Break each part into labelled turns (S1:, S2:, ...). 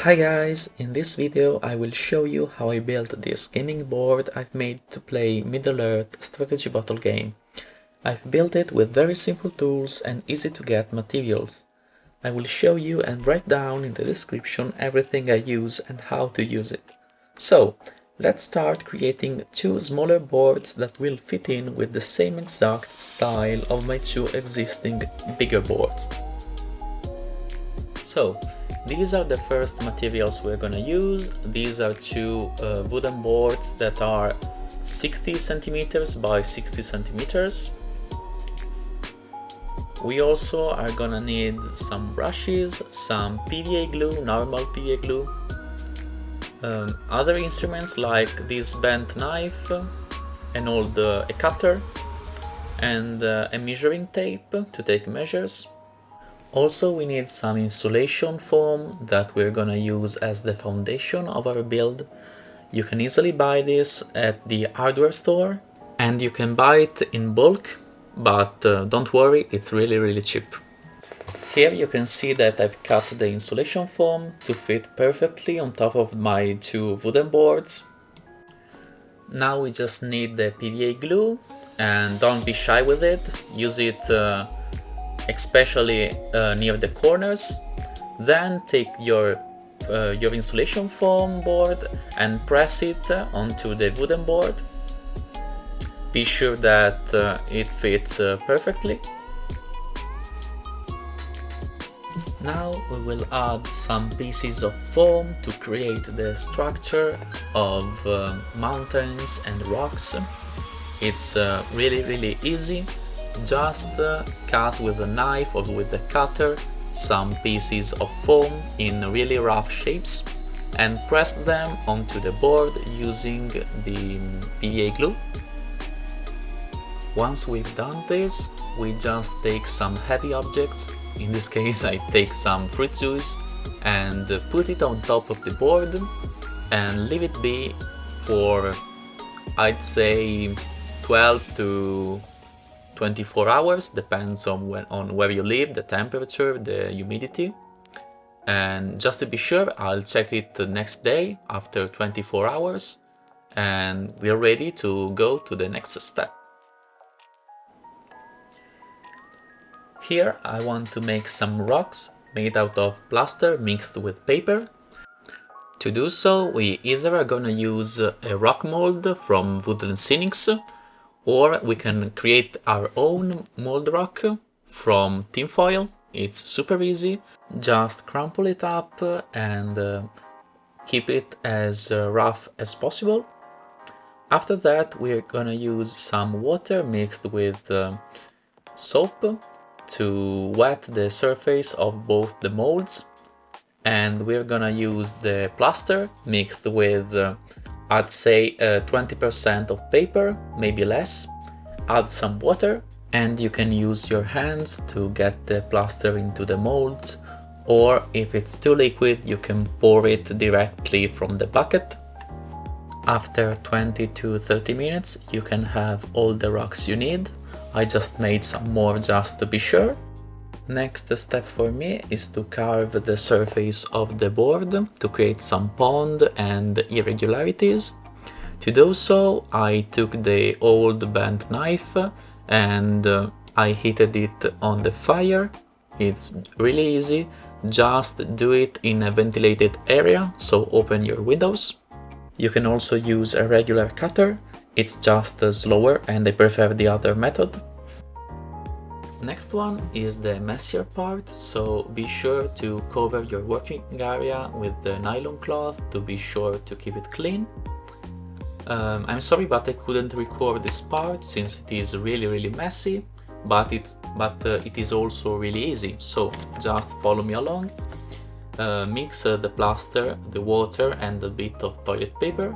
S1: Hi guys, in this video I will show you how I built this gaming board I've made to play Middle-earth strategy bottle game. I've built it with very simple tools and easy to get materials. I will show you and write down in the description everything I use and how to use it. So, let's start creating two smaller boards that will fit in with the same exact style of my two existing bigger boards. So, these are the first materials we're gonna use. These are two wooden boards that are 60 centimeters by 60 centimeters. We also are gonna need some brushes, some PVA glue, normal PVA glue, other instruments like this bent knife, an old a cutter, and a measuring tape to take measures. Also, we need some insulation foam that we're gonna use as the foundation of our build. You can easily buy this at the hardware store, and you can buy it in bulk, but don't worry, it's really cheap. Here you can see that I've cut the insulation foam to fit perfectly on top of my two wooden boards. Now we just need the PVA glue, and don't be shy with it. Use it especially near the corners. Then take your insulation foam board and press it onto the wooden board. Be sure that it fits perfectly. Now we will add some pieces of foam to create the structure of mountains and rocks. It's really easy. Just cut with a knife or with the cutter some pieces of foam in really rough shapes and press them onto the board using the PVA glue. Once we've done this, we just take some heavy objects. In this case I take some fruit juice and put it on top of the board and leave it be for, I'd say, 12 to 24 hours, depends on where you live, the temperature, the humidity. And just to be sure, I'll check it the next day after 24 hours and we're ready to go to the next step. Here I want to make some rocks made out of plaster mixed with paper. To do so, we either are gonna use a rock mold from Woodland Scenics, or we can create our own mold rock from tinfoil. It's super easy. Just crumple it up and keep it as rough as possible. After that, we're gonna use some water mixed with soap to wet the surface of both the molds. And we're gonna use the plaster mixed with I'd say 20% of paper, maybe less. Add some water and you can use your hands to get the plaster into the molds, or if it's too liquid you can pour it directly from the bucket. After 20 to 30 minutes you can have all the rocks you need. I just made some more just to be sure. Next step for me is to carve the surface of the board to create some pond and irregularities. To do so, I took the old bent knife and I heated it on the fire. It's really easy, just do it in a ventilated area, so open your windows. You can also use a regular cutter, it's just slower and I prefer the other method. Next one is the messier part, so be sure to cover your working area with the nylon cloth to be sure to keep it clean. I'm sorry, but I couldn't record this part since it is really messy, but it is also really easy, so just follow me along. Mix the plaster, the water and a bit of toilet paper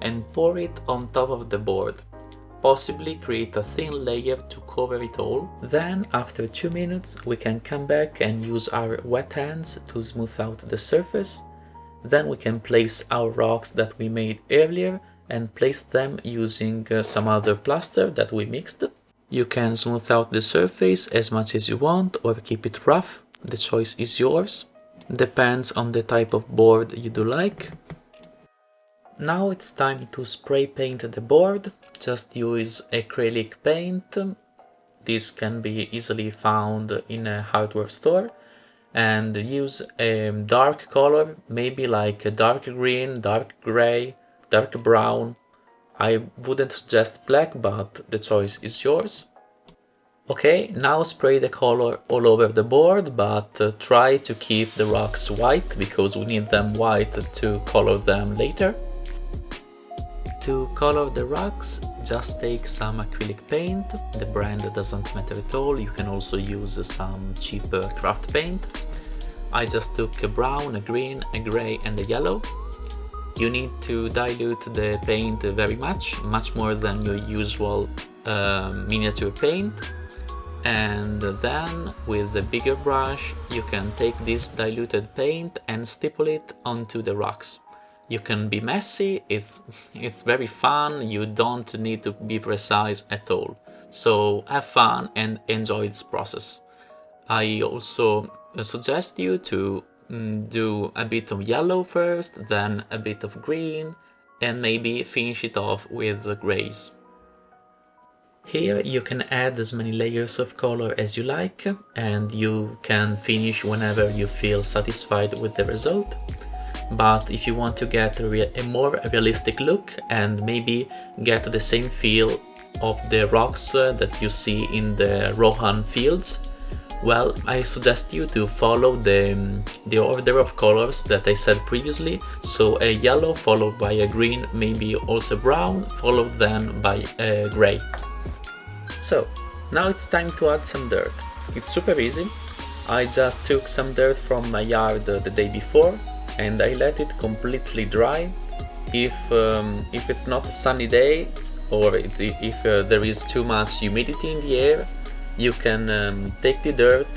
S1: and pour it on top of the board. Possibly create a thin layer to cover it all. Then after 2 minutes we can come back and use our wet hands to smooth out the surface. Then we can place our rocks that we made earlier and place them using some other plaster that we mixed. You can smooth out the surface as much as you want or keep it rough, the choice is yours. Depends on the type of board you do like. Now it's time to spray paint the board. Just use acrylic paint. This can be easily found in a hardware store. And use a dark color, maybe like a dark green, dark gray, dark brown. I wouldn't suggest black, but the choice is yours. Okay, now spray the color all over the board, but try to keep the rocks white, because we need them white to color them later. To color the rocks, just take some acrylic paint. The brand doesn't matter at all, you can also use some cheap craft paint. I just took a brown, a green, a grey and a yellow. You need to dilute the paint very much more than your usual miniature paint. And then with a bigger brush you can take this diluted paint and stipple it onto the rocks. You can be messy, it's very fun, you don't need to be precise at all. So have fun and enjoy this process. I also suggest you to do a bit of yellow first, then a bit of green, and maybe finish it off with the greys. Here you can add as many layers of color as you like, and you can finish whenever you feel satisfied with the result. But if you want to get a more realistic look and maybe get the same feel of the rocks that you see in the ROHAN fields, well, I suggest you to follow the order of colors that I said previously. So a yellow followed by a green, maybe also brown, followed then by a grey. So now it's time to add some dirt. It's super easy. I just took some dirt from my yard the day before and I let it completely dry. If it's not a sunny day, or if there is too much humidity in the air, you can take the dirt,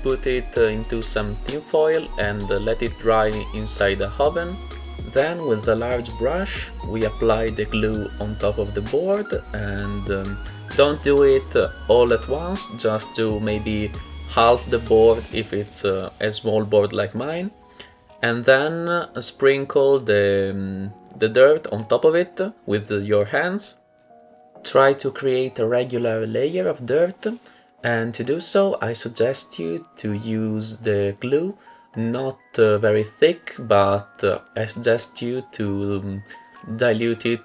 S1: put it into some tinfoil and let it dry inside the oven. Then with a large brush we apply the glue on top of the board, and don't do it all at once, just do maybe half the board if it's a small board like mine, and then sprinkle the dirt on top of it with your hands. Try to create a regular layer of dirt, and to do so I suggest you to use the glue, not very thick, but I suggest you to dilute it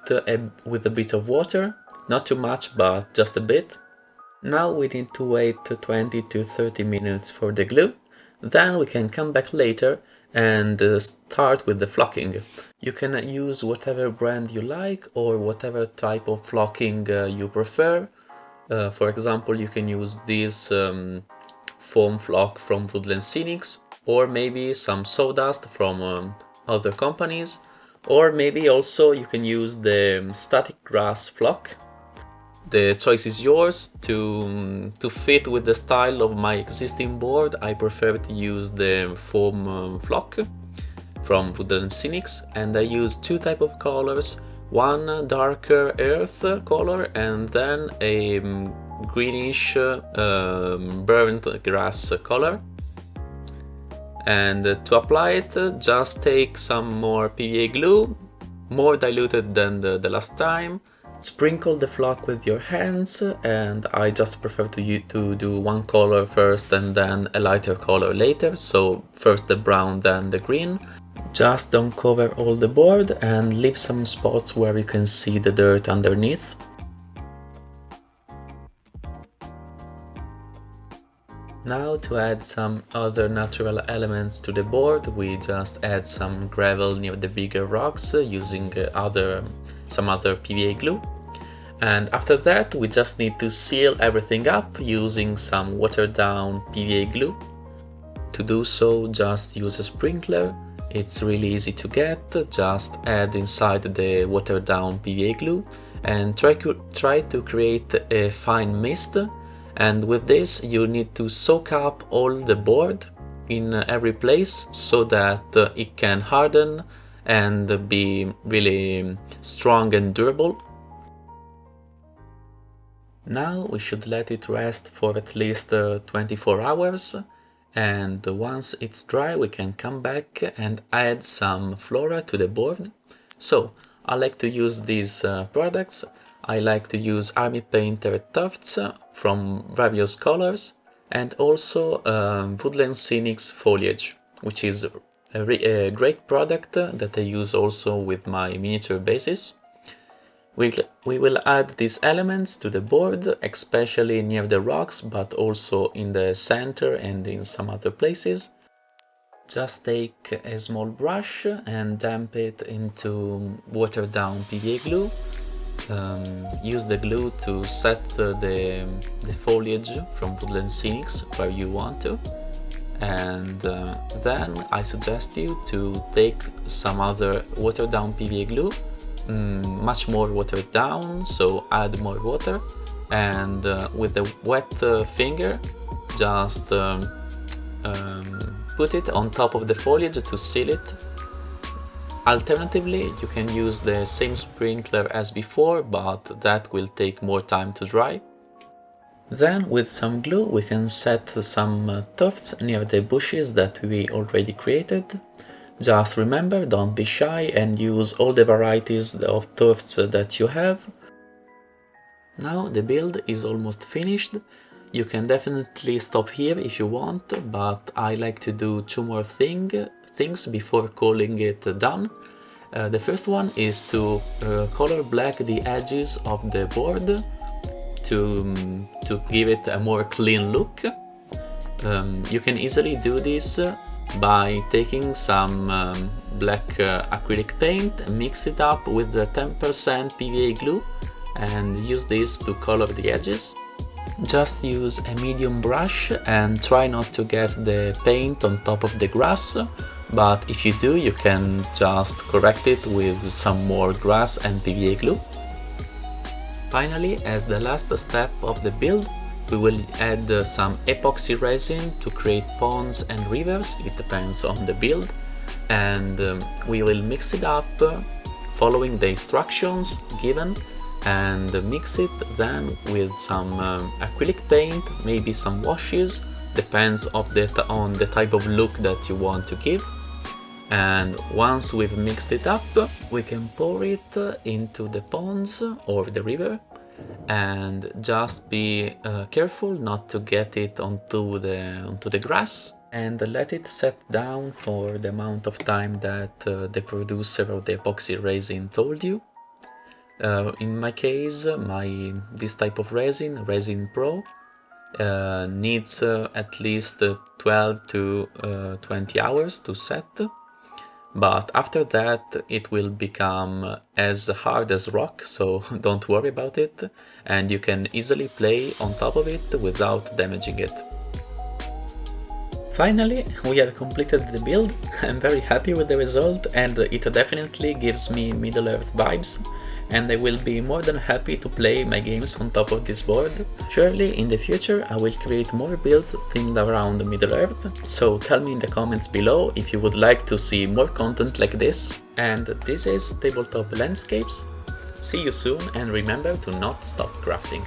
S1: with a bit of water, not too much but just a bit. Now we need to wait 20 to 30 minutes for the glue, then we can come back later and start with the flocking. You can use whatever brand you like or whatever type of flocking you prefer. For example, you can use this foam flock from Woodland Scenics, or maybe some sawdust from other companies, or maybe also you can use the static grass flock. The choice is yours. To fit with the style of my existing board, I prefer to use the foam flock from Woodland Scenics, and I use two types of colors, one darker earth color and then a greenish burnt grass color. And to apply it, just take some more PVA glue, more diluted than the last time. Sprinkle the flock with your hands, and I just prefer to do one color first and then a lighter color later, so first the brown then the green. Just don't cover all the board and leave some spots where you can see the dirt underneath. Now to add some other natural elements to the board, we just add some gravel near the bigger rocks using some other PVA glue. And after that we just need to seal everything up using some watered down PVA glue. To do so, just use a sprinkler. It's really easy to get, just add inside the watered down PVA glue and try to create a fine mist. And with this you need to soak up all the board in every place so that it can harden and be really strong and durable. Now we should let it rest for at least 24 hours, and once it's dry we can come back and add some flora to the board. So I like to use these products. I like to use army painter tufts from various colors, and also Woodland Scenics foliage, which is a great product that I use also with my miniature bases. We will add these elements to the board, especially near the rocks, but also in the center and in some other places. Just take a small brush and damp it into watered down PVA glue. Use the glue to set the foliage from Woodland Scenics where you want to. And then I suggest you to take some other watered down PVA glue, much more watered down, so add more water, and with a wet finger just put it on top of the foliage to seal it. Alternatively, you can use the same sprinkler as before, but that will take more time to dry. Then with some glue we can set some tufts near the bushes that we already created. Just remember, don't be shy and use all the varieties of tufts that you have. Now the build is almost finished. You can definitely stop here if you want, but I like to do two more things before calling it done. The first one is to color black the edges of the board to give it a more clean look. You can easily do this by taking some black acrylic paint, mix it up with the 10% PVA glue and use this to color the edges. Just use a medium brush and try not to get the paint on top of the grass, but if you do, you can just correct it with some more grass and PVA glue. Finally, as the last step of the build, we will add some epoxy resin to create ponds and rivers. It depends on the build, and we will mix it up following the instructions given, and mix it then with some acrylic paint, maybe some washes, depends on the type of look that you want to give. And once we've mixed it up, we can pour it into the ponds or the river, and just be careful not to get it onto the grass, and let it set down for the amount of time that the producer of the epoxy resin told you. In my case, this type of Resin Pro, needs at least 12 to 20 hours to set. But after that it will become as hard as rock, so don't worry about it, and you can easily play on top of it without damaging it. Finally, we have completed the build. I'm very happy with the result, and it definitely gives me Middle-earth vibes, and I will be more than happy to play my games on top of this board. Surely in the future I will create more builds themed around Middle-earth, so tell me in the comments below if you would like to see more content like this. And this is Tabletop Landscapes. See you soon, and remember to not stop crafting.